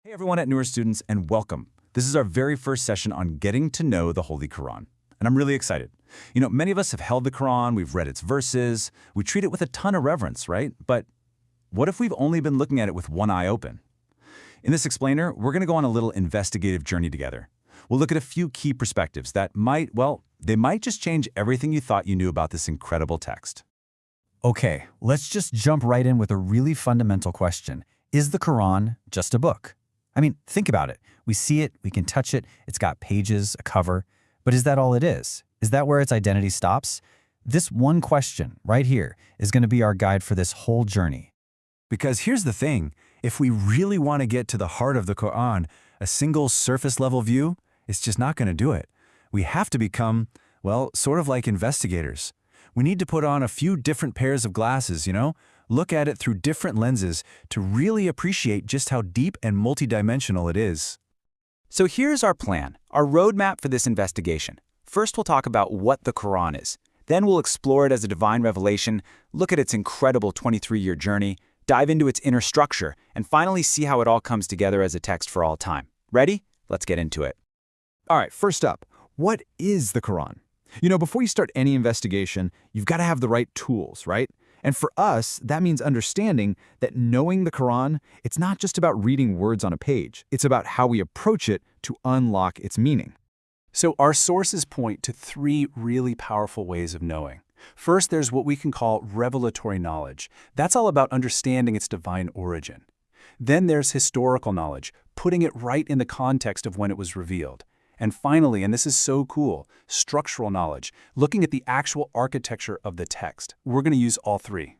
Hey everyone at Newer Students, and welcome. This is our very first session on getting to know the Holy Quran, and I'm really excited. Many of us have held the Quran, we've read its verses, we treat it with a ton of reverence, right? But what if we've only been looking at it with one eye open? In this explainer, we're going to go on a little investigative journey together. We'll look at a few key perspectives that might just change everything you thought you knew about this incredible text. Okay, let's just jump right in with a really fundamental question. Is the Quran just a book? I mean, think about it. We see it, we can touch it, it's got pages, a cover. But is that all it is? Is that where its identity stops? This one question right here is going to be our guide for this whole journey. Because here's the thing, if we really want to get to the heart of the Quran, a single surface-level view is just not going to do it. We have to become, sort of like investigators. We need to put on a few different pairs of glasses, look at it through different lenses to really appreciate just how deep and multidimensional it is. So here's our plan, our roadmap for this investigation. First, we'll talk about what the Quran is. Then we'll explore it as a divine revelation, look at its incredible 23-year journey, dive into its inner structure, and finally see how it all comes together as a text for all time. Ready? Let's get into it. All right, first up, what is the Quran? Before you start any investigation, you've got to have the right tools, right? And for us, that means understanding that knowing the Quran, it's not just about reading words on a page. It's about how we approach it to unlock its meaning. So our sources point to three really powerful ways of knowing. First, there's what we can call revelatory knowledge. That's all about understanding its divine origin. Then there's historical knowledge, putting it right in the context of when it was revealed. And finally, and this is so cool, structural knowledge, looking at the actual architecture of the text. We're going to use all three.